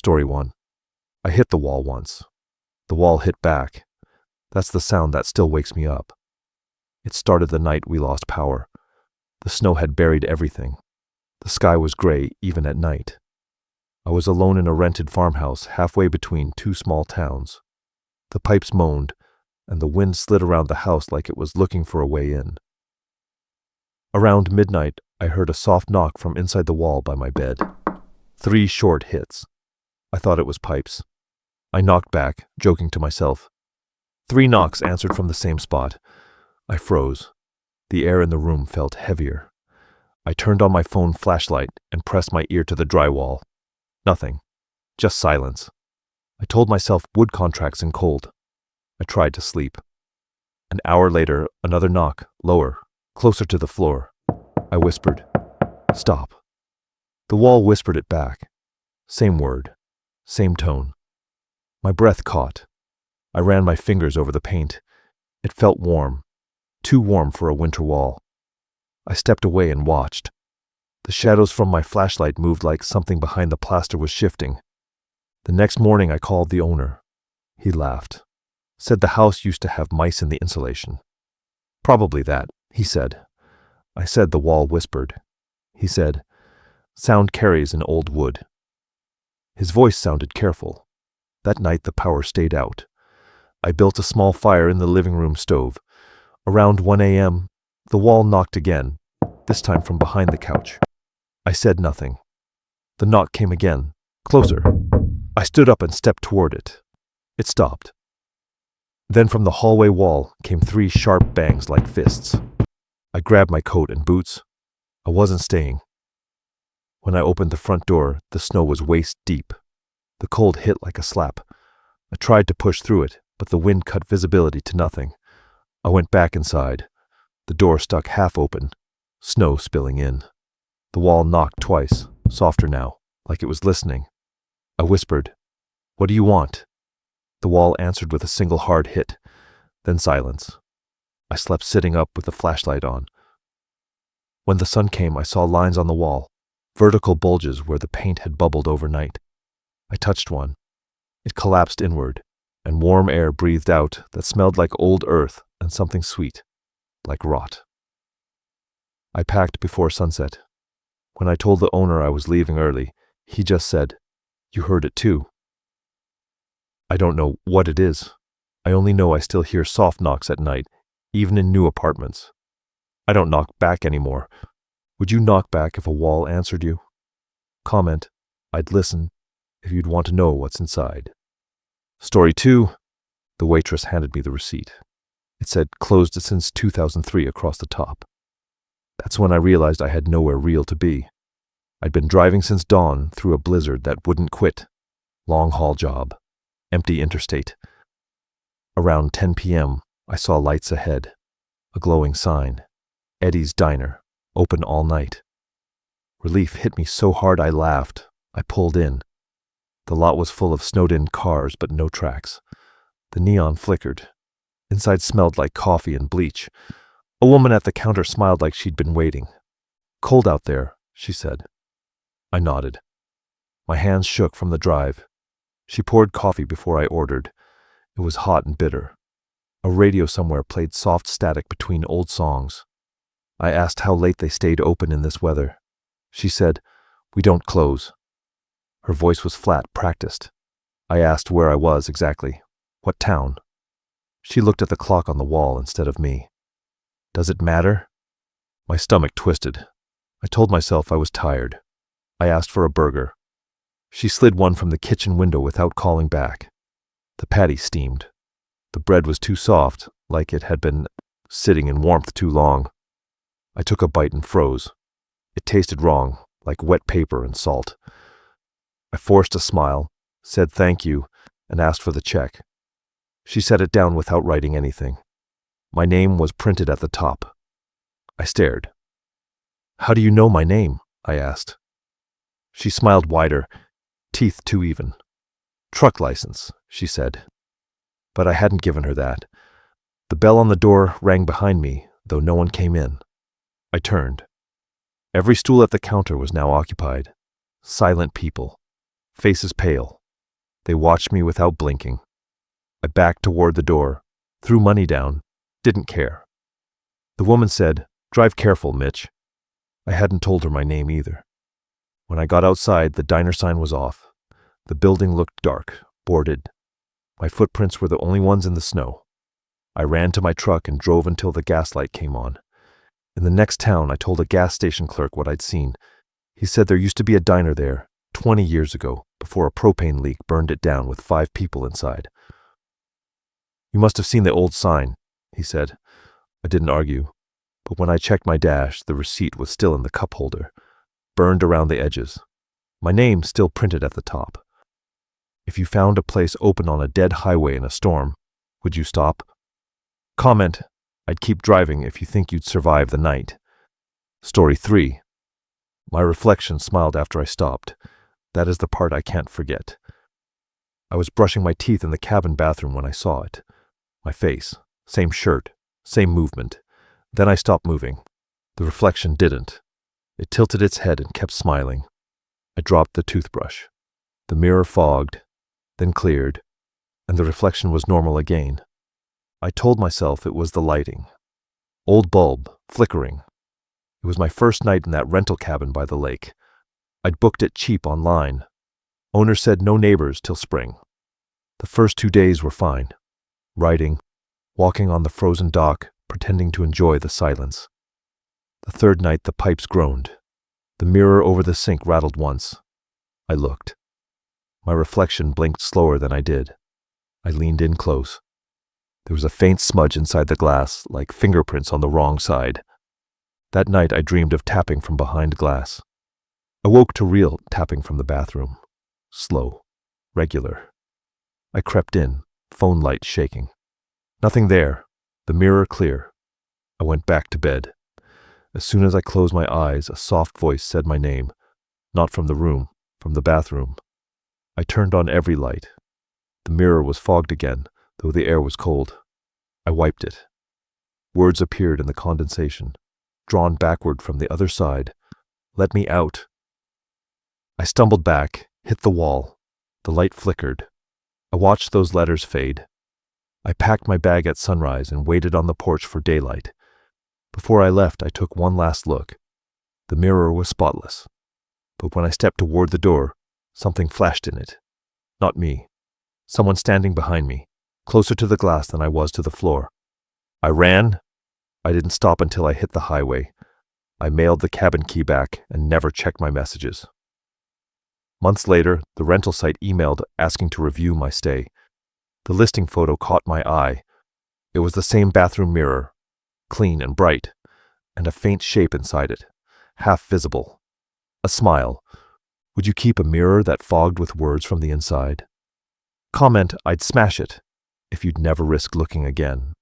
Story 1. I hit the wall once. The wall hit back. That's the sound that still wakes me up. It started the night we lost power. The snow had buried everything. The sky was gray even at night. I was alone in a rented farmhouse halfway between two small towns. The pipes moaned, and the wind slid around the house like it was looking for a way in. Around midnight, I heard a soft knock from inside the wall by my bed. 3 short hits. I thought it was pipes. I knocked back, joking to myself. 3 knocks answered from the same spot. I froze. The air in the room felt heavier. I turned on my phone flashlight and pressed my ear to the drywall. Nothing. Just silence. I told myself wood contracts and cold. I tried to sleep. An hour later, another knock, lower, closer to the floor. I whispered, "Stop." The wall whispered it back. Same word, same tone. My breath caught. I ran my fingers over the paint. It felt warm, too warm for a winter wall. I stepped away and watched. The shadows from my flashlight moved like something behind the plaster was shifting. The next morning I called the owner. He laughed. Said the house used to have mice in the insulation. "Probably that," he said. I said the wall whispered. He said, "Sound carries in old wood." His voice sounded careful. That night the power stayed out. I built a small fire in the living room stove. Around 1 a.m., the wall knocked again, this time from behind the couch. I said nothing. The knock came again, closer. I stood up and stepped toward it. It stopped. Then from the hallway wall came 3 sharp bangs like fists. I grabbed my coat and boots. I wasn't staying. When I opened the front door, the snow was waist deep. The cold hit like a slap. I tried to push through it, but the wind cut visibility to nothing. I went back inside. The door stuck half open, snow spilling in. The wall knocked twice, softer now, like it was listening. I whispered, "What do you want?" The wall answered with a single hard hit, then silence. I slept sitting up with the flashlight on. When the sun came, I saw lines on the wall, vertical bulges where the paint had bubbled overnight. I touched one. It collapsed inward, and warm air breathed out that smelled like old earth and something sweet, like rot. I packed before sunset. When I told the owner I was leaving early, he just said, "You heard it too." I don't know what it is. I only know I still hear soft knocks at night, even in new apartments. I don't knock back anymore. Would you knock back if a wall answered you? Comment. I'd listen if you'd want to know what's inside. Story 2. The waitress handed me the receipt. It said closed since 2003 across the top. That's when I realized I had nowhere real to be. I'd been driving since dawn through a blizzard that wouldn't quit. Long haul job. Empty interstate. Around 10 p.m., I saw lights ahead. A glowing sign. Eddie's Diner. Open all night. Relief hit me so hard I laughed. I pulled in. The lot was full of snowed-in cars, but no tracks. The neon flickered. Inside smelled like coffee and bleach. A woman at the counter smiled like she'd been waiting. "Cold out there," she said. I nodded. My hands shook from the drive. She poured coffee before I ordered. It was hot and bitter. A radio somewhere played soft static between old songs. I asked how late they stayed open in this weather. She said, "We don't close." Her voice was flat, practiced. I asked where I was exactly. What town? She looked at the clock on the wall instead of me. Does it matter? My stomach twisted. I told myself I was tired. I asked for a burger. She slid one from the kitchen window without calling back. The patty steamed. The bread was too soft, like it had been sitting in warmth too long. I took a bite and froze. It tasted wrong, like wet paper and salt. I forced a smile, said thank you, and asked for the check. She set it down without writing anything. My name was printed at the top. I stared. "How do you know my name?" I asked. She smiled wider, teeth too even. "Truck license," she said. But I hadn't given her that. The bell on the door rang behind me, though no one came in. I turned. Every stool at the counter was now occupied. Silent people. faces pale. They watched me without blinking. I backed toward the door, threw money down, didn't care. The woman said, "Drive careful, Mitch." I hadn't told her my name either. When I got outside, the diner sign was off. The building looked dark, boarded. My footprints were the only ones in the snow. I ran to my truck and drove until the gas light came on. In the next town, I told a gas station clerk what I'd seen. He said there used to be a diner there 20 years ago, before a propane leak burned it down with 5 people inside. "You must have seen the old sign," he said. I didn't argue, but when I checked my dash, the receipt was still in the cup holder, burned around the edges. My name still printed at the top. "If you found a place open on a dead highway in a storm, would you stop? Comment, I'd keep driving if you think you'd survive the night." Story 3. My reflection smiled after I stopped. That is the part I can't forget. I was brushing my teeth in the cabin bathroom when I saw it. My face, same shirt, same movement. Then I stopped moving. The reflection didn't. It tilted its head and kept smiling. I dropped the toothbrush. The mirror fogged, then cleared, and the reflection was normal again. I told myself it was the lighting. Old bulb, flickering. It was my first night in that rental cabin by the lake. I'd booked it cheap online. Owner said no neighbors till spring. The first 2 days were fine. Writing, walking on the frozen dock, pretending to enjoy the silence. The third night the pipes groaned. The mirror over the sink rattled once. I looked. My reflection blinked slower than I did. I leaned in close. There was a faint smudge inside the glass, like fingerprints on the wrong side. That night I dreamed of tapping from behind glass. I woke to real tapping from the bathroom. Slow, regular. I crept in, phone light shaking. Nothing there, the mirror clear. I went back to bed. As soon as I closed my eyes, a soft voice said my name. Not from the room, from the bathroom. I turned on every light. The mirror was fogged again, though the air was cold. I wiped it. Words appeared in the condensation, drawn backward from the other side. "Let me out." I stumbled back, hit the wall. The light flickered. I watched those letters fade. I packed my bag at sunrise and waited on the porch for daylight. Before I left, I took one last look. The mirror was spotless. But when I stepped toward the door, something flashed in it. Not me. Someone standing behind me, closer to the glass than I was to the floor. I ran. I didn't stop until I hit the highway. I mailed the cabin key back and never checked my messages. Months later, the rental site emailed asking to review my stay. The listing photo caught my eye. It was the same bathroom mirror, clean and bright, and a faint shape inside it, half visible. A smile. Would you keep a mirror that fogged with words from the inside? Comment, I'd smash it if you'd never risk looking again.